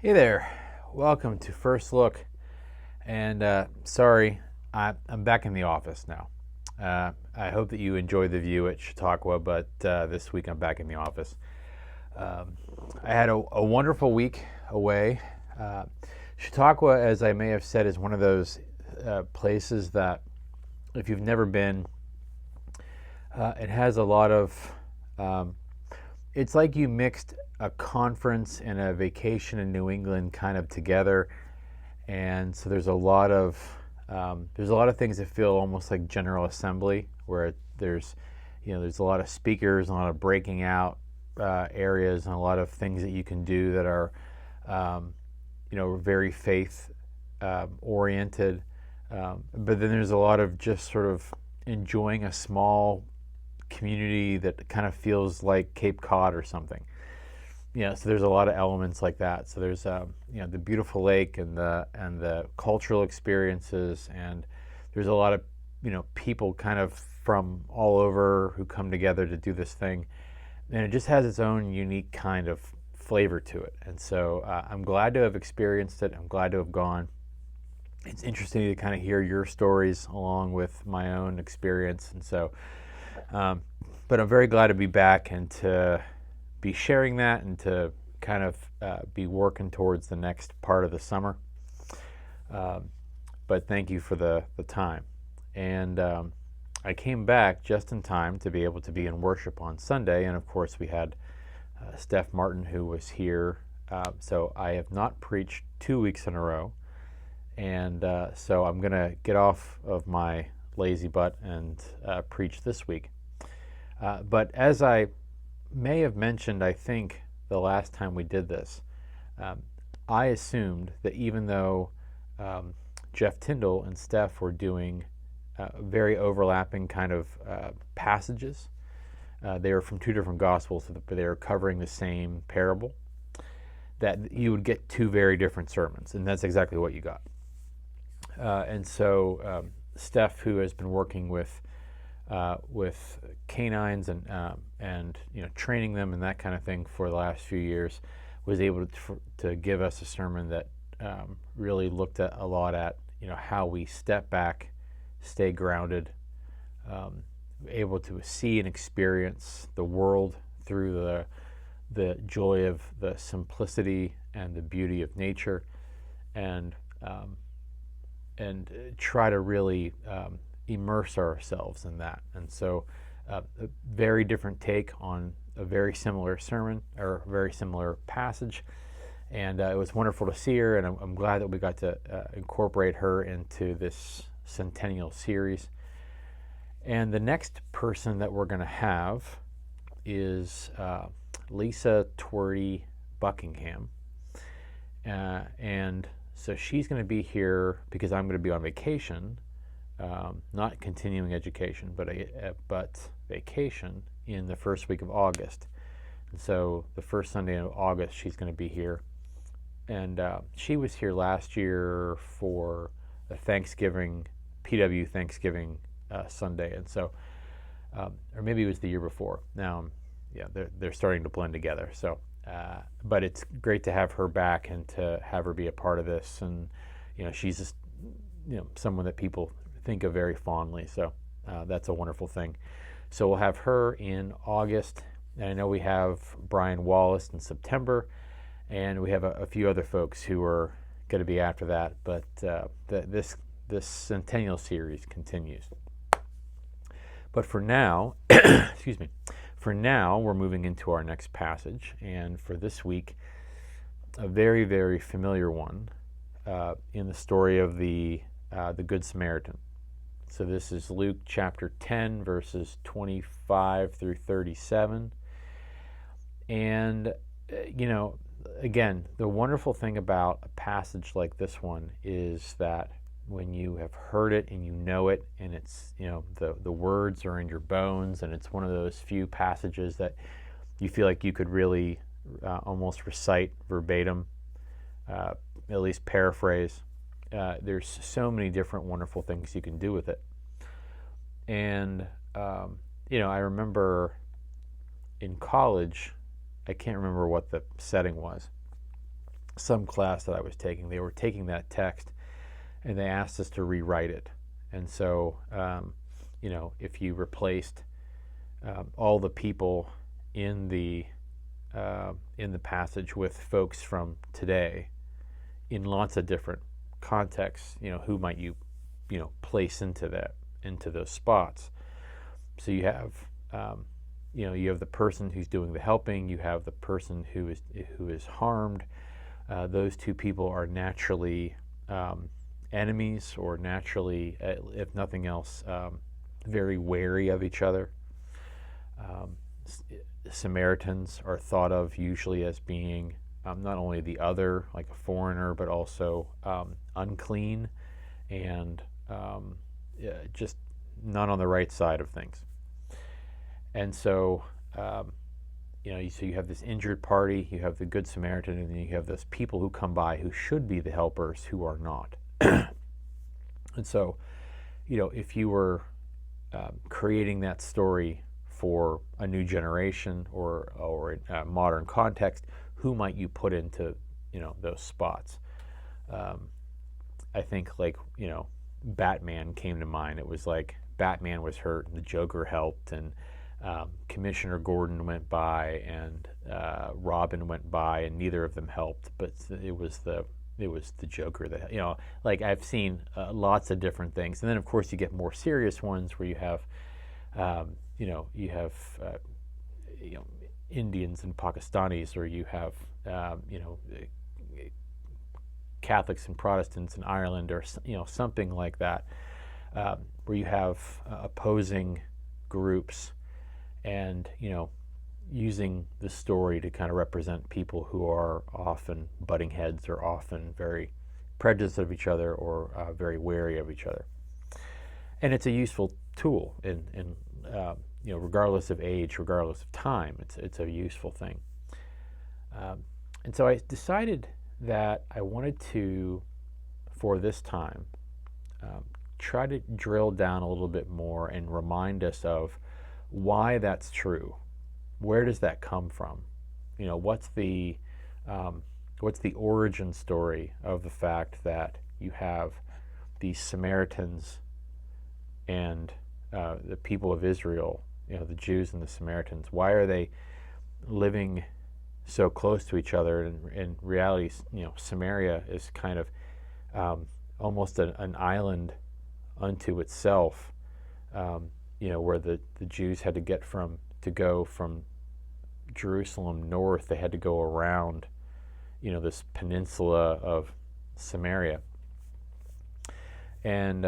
Hey there, welcome to First Look. And sorry, I'm back in the office now. I hope that you enjoyed the view at Chautauqua, but this week I'm back in the office. Um, I had a wonderful week away. Uh, Chautauqua, as I may have said, is one of those places that, if you've never been, it has a lot of. Um, it's like you mixed a conference and a vacation in New England kind of together, and so there's a lot of things that feel almost like General Assembly, where there's a lot of speakers, and a lot of breaking out areas, and a lot of things that you can do that are um, very faith oriented. But then there's a lot of just sort of enjoying a small community that kind of feels like Cape Cod or something. So there's a lot of elements like that. So there's the beautiful lake and the cultural experiences, and there's a lot of people kind of from all over who come together to do this thing, and it just has its own unique kind of flavor to it. And so I'm glad to have experienced it. I'm glad to have gone. It's interesting to kind of hear your stories along with my own experience, and so. Um, but I'm very glad to be back and to be sharing that and to kind of be working towards the next part of the summer. Um, but thank you for the time. And I came back just in time to be able to be in worship on Sunday. And of course, we had Steph Martin, who was here. So I have not preached 2 weeks in a row. And so I'm going to get off of my lazy butt and preach this week. But as I may have mentioned, I think, the last time we did this, I assumed that even though Jeff Tyndall and Steph were doing very overlapping kind of passages, they were from two different gospels, but they were covering the same parable, that you would get two very different sermons, and that's exactly what you got. And so Steph, who has been working with canines and training them and that kind of thing for the last few years, was able to give us a sermon that really looked at a lot at how we step back, stay grounded, able to see and experience the world through the joy of the simplicity and the beauty of nature, and try to really immerse ourselves in that. And so a very different take on a very similar sermon or a very similar passage. And it was wonderful to see her, and I'm glad that we got to incorporate her into this centennial series. And the next person that we're going to have is Lisa Twerdy Buckingham. And so she's going to be here because I'm going to be on vacation. Not continuing education, but vacation in the first week of August. And so the first Sunday of August, she's going to be here. And she was here last year for the Thanksgiving, PW Thanksgiving Sunday. And so, or maybe it was the year before. Now, they're starting to blend together. So, but it's great to have her back and to have her be a part of this. And, she's just, someone that people think of very fondly. So that's a wonderful thing. So we'll have her in August. And I know we have Brian Wallace in September, and we have a few other folks who are going to be after that. But this centennial series continues. But for now, excuse me, for now we're moving into our next passage, and for this week, a very, very familiar one in the story of the Good Samaritan. So this is Luke chapter 10, verses 25 through 37. And, again, the wonderful thing about a passage like this one is that when you have heard it and you know it, and it's, the words are in your bones, and it's one of those few passages that you feel like you could really almost recite verbatim, at least paraphrase. There's so many different wonderful things you can do with it. And, I remember in college, I can't remember what the setting was, some class that I was taking. They were taking that text and they asked us to rewrite it. And so, if you replaced all the people in the passage with folks from today in lots of different contexts, who might you place into those spots. So you have you have the person who's doing the helping, you have the person who is harmed. Those two people are naturally enemies, or naturally, if nothing else, very wary of each other. Samaritans are thought of usually as being not only the other, like a foreigner, but also unclean and just not on the right side of things. And so, so you have this injured party, you have the Good Samaritan, and then you have those people who come by who should be the helpers who are not. And so, if you were creating that story for a new generation or a modern context, who might you put into those spots? I think Batman came to mind. It was like Batman was hurt and the Joker helped, and Commissioner Gordon went by and Robin went by, and neither of them helped, but it was the Joker that I've seen lots of different things. And then of course you get more serious ones where you have Indians and Pakistanis, or you have Catholics and Protestants in Ireland, or something like that, where you have opposing groups, and using the story to kind of represent people who are often butting heads, or often very prejudiced of each other, or very wary of each other. And it's a useful tool in regardless of age, regardless of time. It's a useful thing. And so I decided that I wanted to, for this time, try to drill down a little bit more and remind us of why that's true. Where does that come from? What's the origin story of the fact that you have these Samaritans and the people of Israel, the Jews and the Samaritans? Why are they living so close to each other? And in reality, Samaria is kind of almost an island unto itself, where the Jews had to go from Jerusalem north. They had to go around, this peninsula of Samaria. And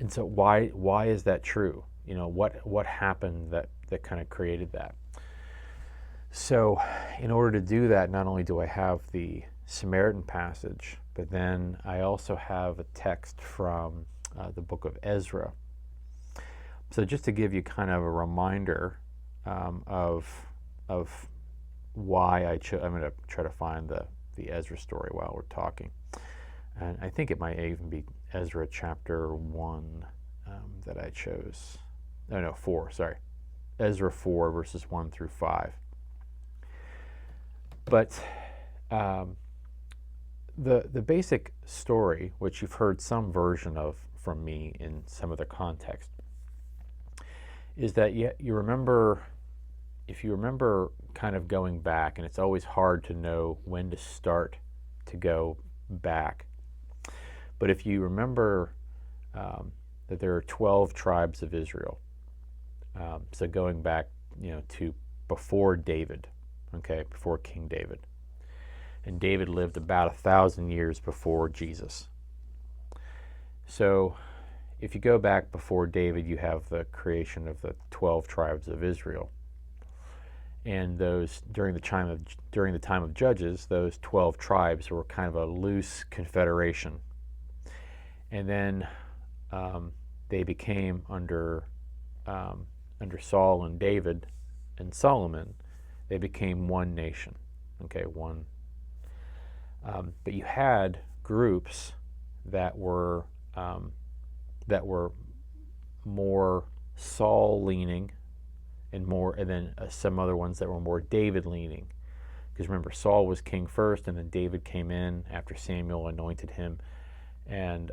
so why is that true? What happened that kind of created that? So in order to do that, not only do I have the Samaritan passage, but then I also have a text from the book of Ezra. So just to give you kind of a reminder of why I'm going to try to find the Ezra story while we're talking. And I think it might even be Ezra chapter 1 that I chose. Oh no, 4, sorry. Ezra 4 verses 1 through 5. But the basic story, which you've heard some version of from me in some other context, is that you remember, if you remember kind of going back, and it's always hard to know when to start to go back, but if you remember that there are 12 tribes of Israel, so going back to before David, before King David, and David lived about 1,000 years before Jesus. So if you go back before David, you have the creation of the 12 tribes of Israel. And those during the time of Judges, those 12 tribes were kind of a loose confederation. And then they became under Saul and David and Solomon, they became one nation. One. But you had groups that were more Saul leaning, and then some other ones that were more David leaning, because remember, Saul was king first, and then David came in after Samuel anointed him, and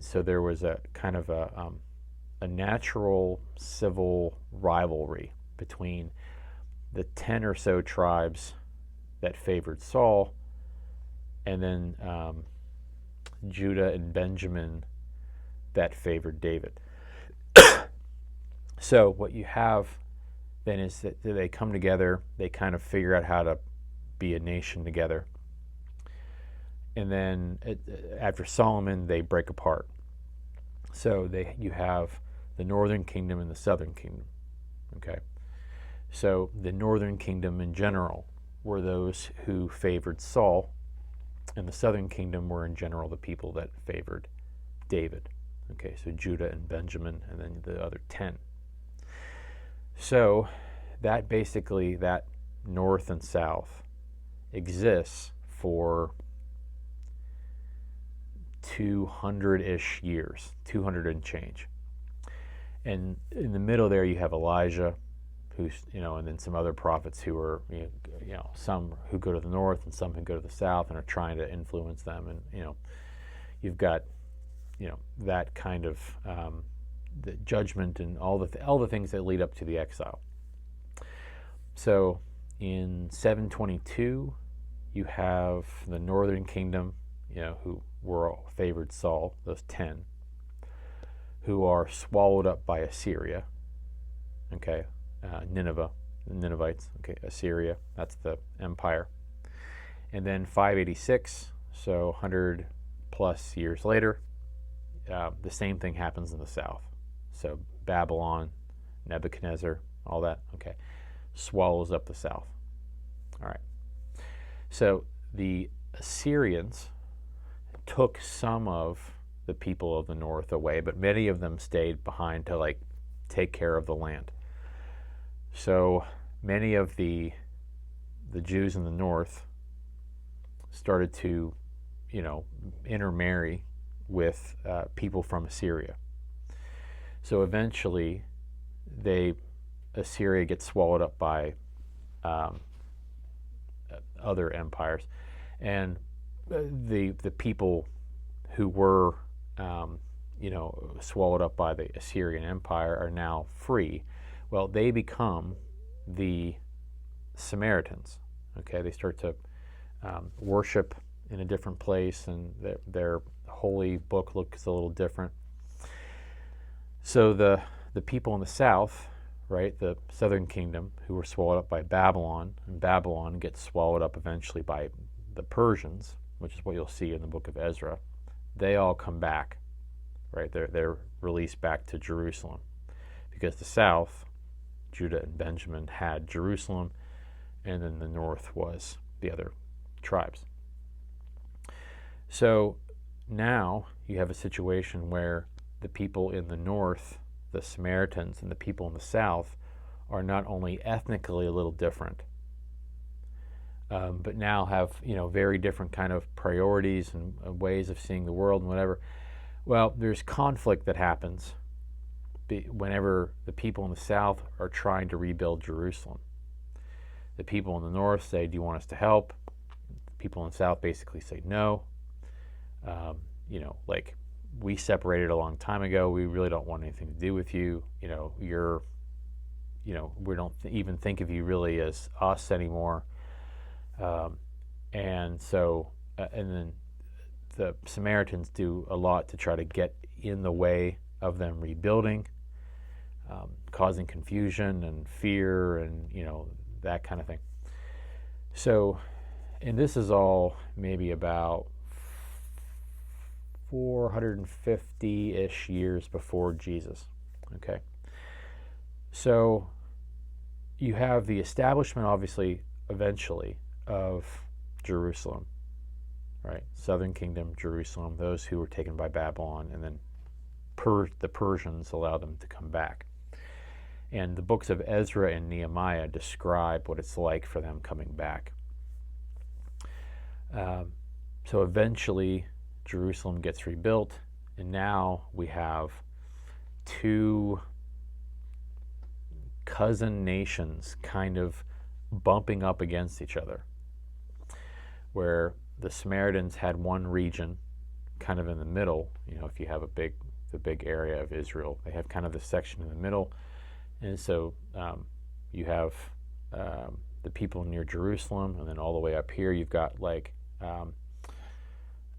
so there was a kind of a natural civil rivalry between the 10 or so tribes that favored Saul, and then Judah and Benjamin that favored David. So what you have then is that they come together, they kind of figure out how to be a nation together. And then after Solomon, they break apart. So you have the northern kingdom and the southern kingdom. Okay? So the northern kingdom in general were those who favored Saul, and the southern kingdom were in general the people that favored David. Okay, so Judah and Benjamin, and then the other 10. So that basically, that north and south exists for 200-ish years, 200 and change. And in the middle there you have Elijah, who's, and then some other prophets who are, some who go to the north and some who go to the south and are trying to influence them. And, you've got, that kind of the judgment and all the things that lead up to the exile. So in 722, you have the northern kingdom, who favored Saul, those 10, who are swallowed up by Assyria. Okay, Nineveh, the Ninevites. Okay, Assyria, that's the empire. And then 586, so 100 plus years later, the same thing happens in the south. So Babylon, Nebuchadnezzar, all that, okay, swallows up the south. All right. So the Assyrians took some of the people of the north away, but many of them stayed behind to take care of the land. So many of the Jews in the north started to, intermarry with people from Assyria. So eventually, Assyria gets swallowed up by other empires, and the people who were swallowed up by the Assyrian Empire are now free. Well, they become the Samaritans. Okay, they start to worship in a different place, and their holy book looks a little different. So the people in the south, right, the southern kingdom, who were swallowed up by Babylon, and Babylon gets swallowed up eventually by the Persians, which is what you'll see in the book of Ezra. They all come back, right? They're released back to Jerusalem, because the south, Judah and Benjamin, had Jerusalem, and then the north was the other tribes. So now you have a situation where the people in the north, the Samaritans, and the people in the south are not only ethnically a little different, but now have very different kind of priorities and ways of seeing the world and whatever. Well, there's conflict that happens whenever the people in the south are trying to rebuild Jerusalem. The people in the north say, "Do you want us to help?" The people in the south basically say no. We separated a long time ago. We really don't want anything to do with you. We don't even think of you really as us anymore. And then the Samaritans do a lot to try to get in the way of them rebuilding, causing confusion and fear and, that kind of thing. So, and this is all maybe about 450-ish years before Jesus, okay? So you have the establishment, obviously, eventually, of Jerusalem, right? Southern kingdom, Jerusalem, those who were taken by Babylon, and then the Persians allowed them to come back. And the books of Ezra and Nehemiah describe what it's like for them coming back. So eventually, Jerusalem gets rebuilt, and now we have two cousin nations kind of bumping up against each other, where the Samaritans had one region kind of in the middle. If you have the big area of Israel, they have kind of this section in the middle. And so you have the people near Jerusalem, and then all the way up here you've got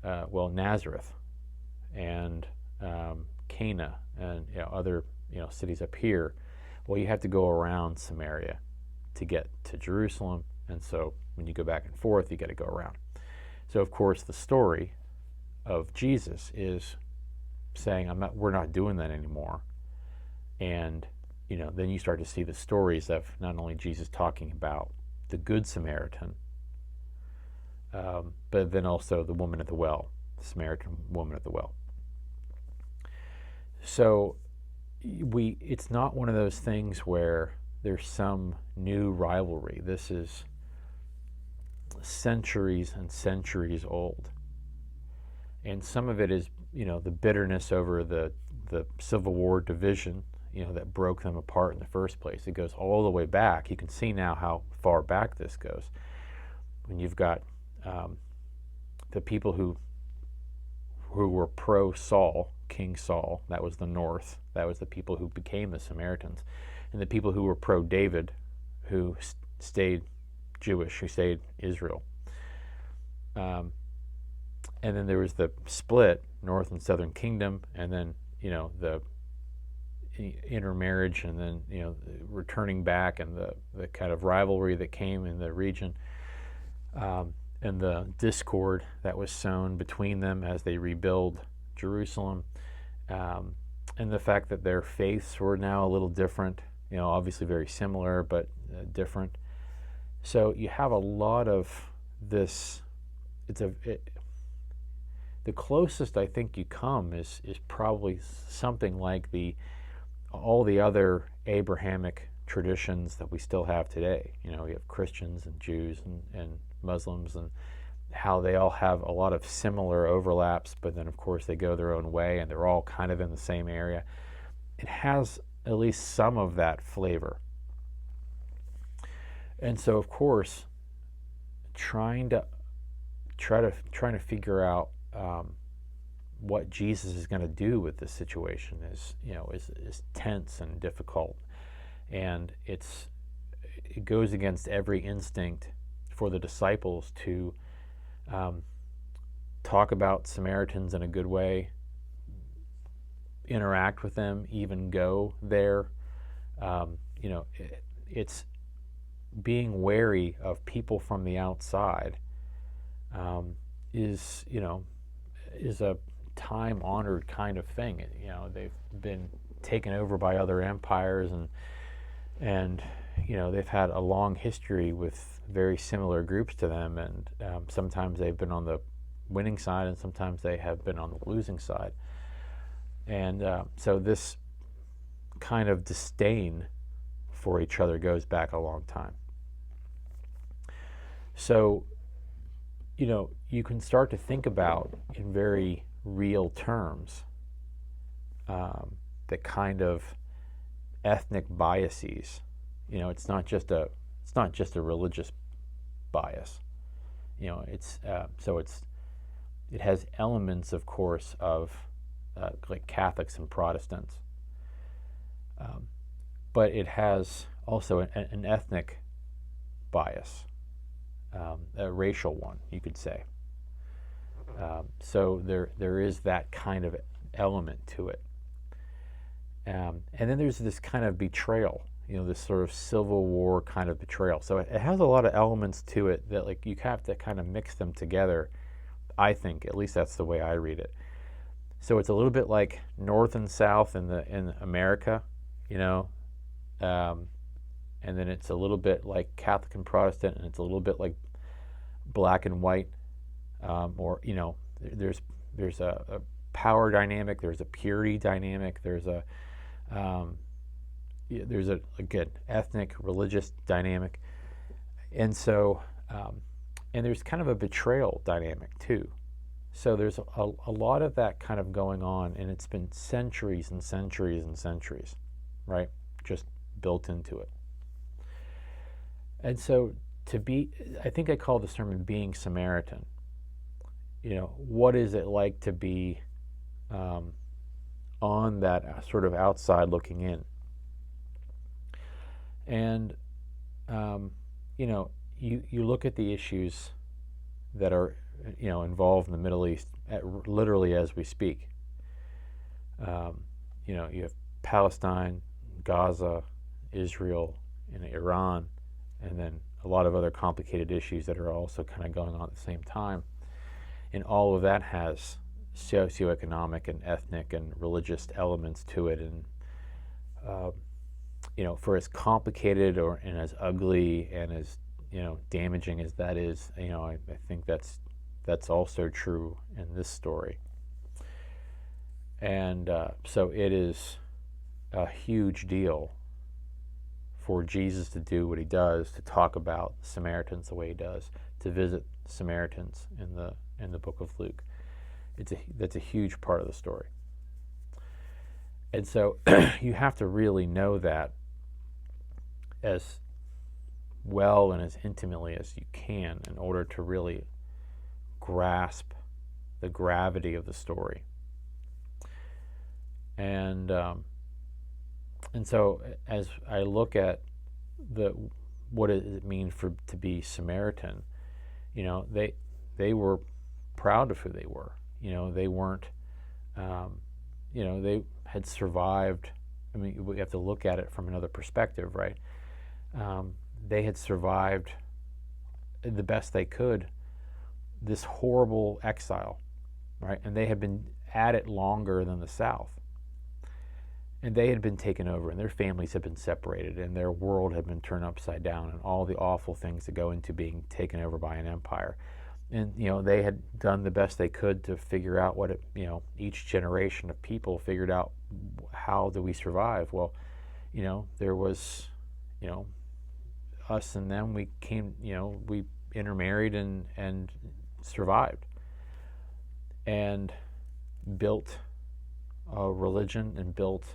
Nazareth and Cana and other cities up here. Well, you have to go around Samaria to get to Jerusalem, and so when you go back and forth, you got to go around. So of course the story of Jesus is saying, we're not doing that anymore. And then you start to see the stories of not only Jesus talking about the Good Samaritan, but then also the woman at the well, the Samaritan woman at the well. So it's not one of those things where there's some new rivalry. This is centuries and centuries old. And some of it is, the bitterness over the Civil War division, that broke them apart in the first place. It goes all the way back. You can see now how far back this goes. When you've got the people who were pro-Saul, King Saul, that was the north. That was the people who became the Samaritans. And the people who were pro-David, who stayed Jewish, who stayed Israel. And then there was the split, north and southern kingdom, and then, the intermarriage, and then, returning back, and the kind of rivalry that came in the region, and the discord that was sown between them as they rebuild Jerusalem, and the fact that their faiths were now a little different, obviously very similar, but different. So you have a lot of this. The closest I think you come is probably something like all the other Abrahamic traditions that we still have today. We have Christians and Jews and Muslims, and how they all have a lot of similar overlaps, but then of course they go their own way, and they're all kind of in the same area. It has at least some of that flavor. And so of course, trying to figure out what Jesus is going to do with this situation is tense and difficult, and it goes against every instinct for the disciples to talk about Samaritans in a good way, interact with them, even go there. It's being wary of people from the outside. Is a time-honored kind of thing. They've been taken over by other empires, and they've had a long history with very similar groups to them, and sometimes they've been on the winning side, and sometimes they have been on the losing side. And so this kind of disdain for each other goes back a long time. So you can start to think about in very real terms the kind of ethnic biases. It's not just a religious bias. It has elements, of course, of like Catholics and Protestants, but it has also an ethnic bias. A racial one, you could say. So there is that kind of element to it. And then there's this kind of betrayal, this sort of Civil War kind of betrayal. So it has a lot of elements to it that you have to kind of mix them together, I think. At least that's the way I read it. So it's a little bit like North and South in America, and then it's a little bit like Catholic and Protestant, and it's a little bit like black and white, or there's a power dynamic, there's a purity dynamic, there's a again ethnic, religious dynamic, and so and there's kind of a betrayal dynamic too. So there's a lot of that kind of going on, and it's been centuries and centuries and centuries, right? Just built into it. And so I think I call the sermon "Being Samaritan." What is it like to be um, on that sort of outside looking in? And um, you look at the issues that are involved in the Middle East literally as we speak. You have Palestine, Gaza, Israel, and Iran, and then a lot of other complicated issues that are also kind of going on at the same time. And all of that has socioeconomic and ethnic and religious elements to it. And for as complicated and as ugly and as damaging as that is, I think that's also true in this story. And so it is a huge deal for Jesus to do what he does, to talk about Samaritans the way he does, to visit Samaritans in the book of Luke. That's a huge part of the story. And so you have to really know that as well and as intimately as you can in order to really grasp the gravity of the story. And so as I look at what does it mean to be Samaritan, they were proud of who they were. They weren't, they had survived. I mean, we have to look at it from another perspective, right? They had survived the best they could this horrible exile, right? And they had been at it longer than the South. And they had been taken over, and their families had been separated, and their world had been turned upside down, and all the awful things that go into being taken over by an empire. And they had done the best they could to figure out each generation of people figured out, how do we survive? Well, there was, us and them. We came, we intermarried and survived, and built a religion and built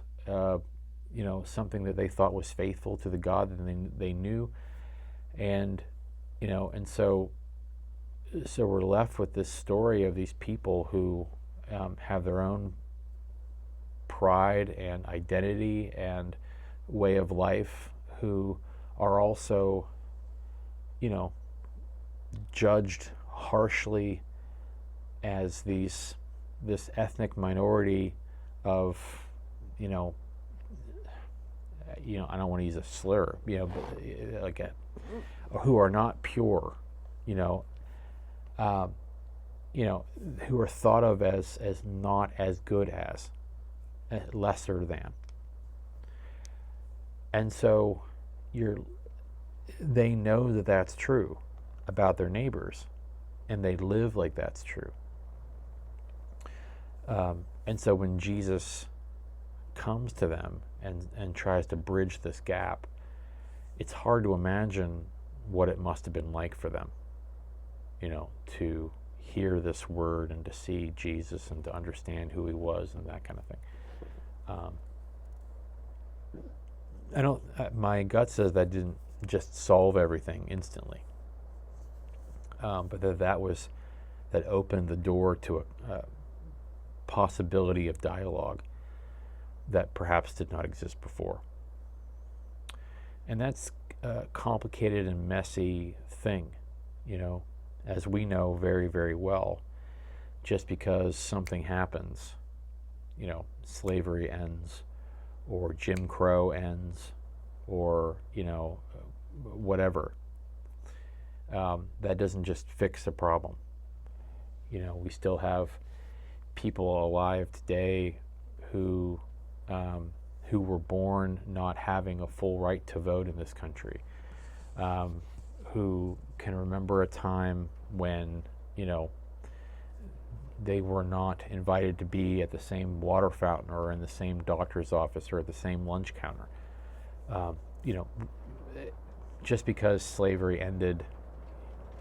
something that they thought was faithful to the God that they knew, and so we're left with this story of these people who have their own pride and identity and way of life, who are also judged harshly as this ethnic minority of I don't want to use a slur, but who are not pure, who are thought of as not as good as, lesser than. And so they know that that's true about their neighbors, and they live like that's true. And so when Jesus comes to them and tries to bridge this gap, it's hard to imagine what it must have been like for them, to hear this word and to see Jesus and to understand who he was and that kind of thing. My gut says that didn't just solve everything instantly, but that opened the door to a possibility of dialogue that perhaps did not exist before. And that's a complicated and messy thing, as we know very, very well. Just because something happens, slavery ends, or Jim Crow ends, or whatever, that doesn't just fix the problem. We still have people alive today who were born not having a full right to vote in this country, who can remember a time when they were not invited to be at the same water fountain or in the same doctor's office or at the same lunch counter. Just because slavery ended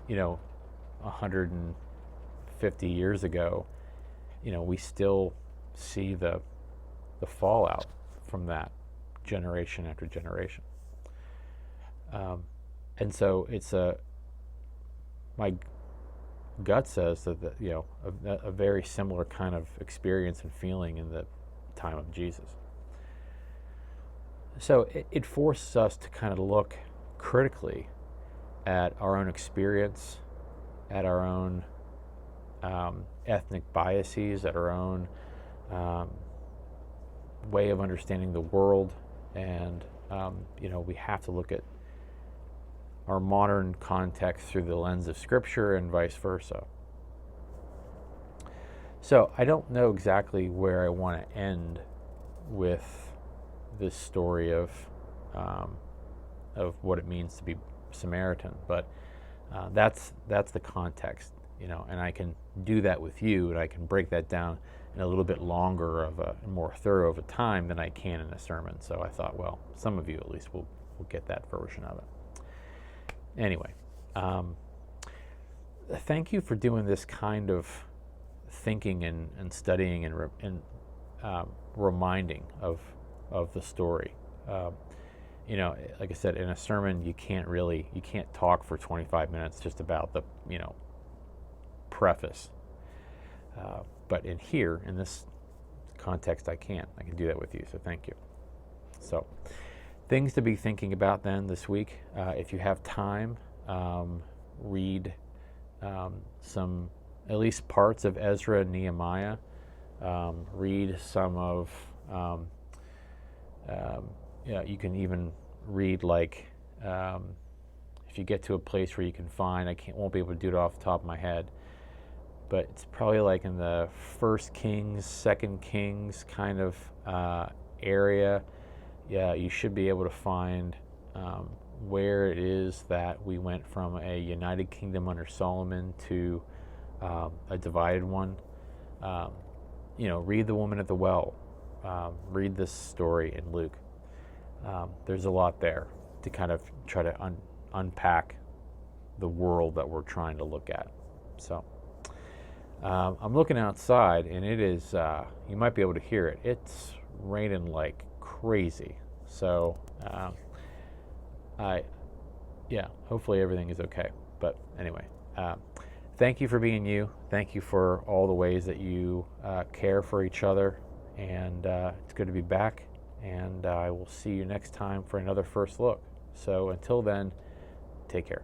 150 years ago, we still see the fallout from that generation after generation. And so my gut says that a very similar kind of experience and feeling in the time of Jesus. So it forces us to kind of look critically at our own experience, at our own ethnic biases, at our own way of understanding the world, and we have to look at our modern context through the lens of Scripture and vice versa. So I don't know exactly where I want to end with this story of what it means to be Samaritan, but that's the context, and I can do that with you, and I can break that down in a little bit longer of a more thorough of a time than I can in a sermon. So I thought, well, some of you at least will get that version of it. Anyway, thank you for doing this kind of thinking and studying and reminding of the story. Like I said, in a sermon, you can't talk for 25 minutes just about the preface. But in this context, I can do that with you. So thank you. So things to be thinking about then this week. If you have time, read some, at least parts of Ezra and Nehemiah. Read some of, you can even read if you get to a place where you can find, won't be able to do it off the top of my head, but it's probably like in the 1 Kings, 2 Kings kind of area. Yeah, you should be able to find where it is that we went from a united kingdom under Solomon to a divided one. Read the woman at the well. Read this story in Luke. There's a lot there to kind of try to unpack the world that we're trying to look at. So I'm looking outside, and it is, you might be able to hear it. It's raining like crazy. So hopefully everything is okay. But anyway, thank you for being you. Thank you for all the ways that you care for each other. And it's good to be back. And I will see you next time for another First Look. So until then, take care.